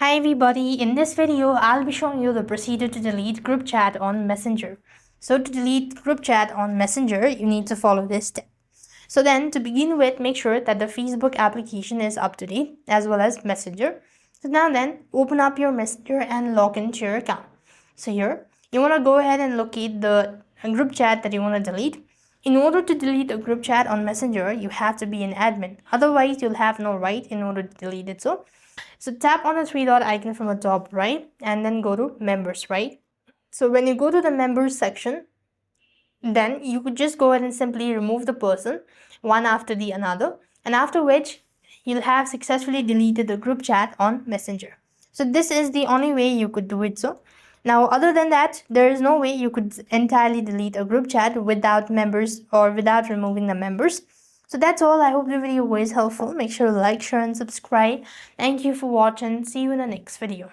Hi everybody, in this video I'll be showing you the procedure to delete group chat on Messenger. So to delete group chat on Messenger, you need to follow this step. So then to begin with, make sure that the Facebook application is up to date as well as Messenger. So now then, open up your Messenger and log into your account. So here, you want to go ahead and locate the group chat that you want to delete. In order to delete a group chat on Messenger, you have to be an admin. Otherwise, you'll have no right in order to delete it. So tap on the three dot icon from the top right and then go to members, right? So when you go to the members section, then you could just go ahead and simply remove the person one after the another, and after which you'll have successfully deleted the group chat on Messenger. So this is the only way you could do it. So now other than that, there is no way you could entirely delete a group chat without members or without removing the members. So that's all. I hope the video was helpful. Make sure to like, share and subscribe. Thank you for watching. See you in the next video.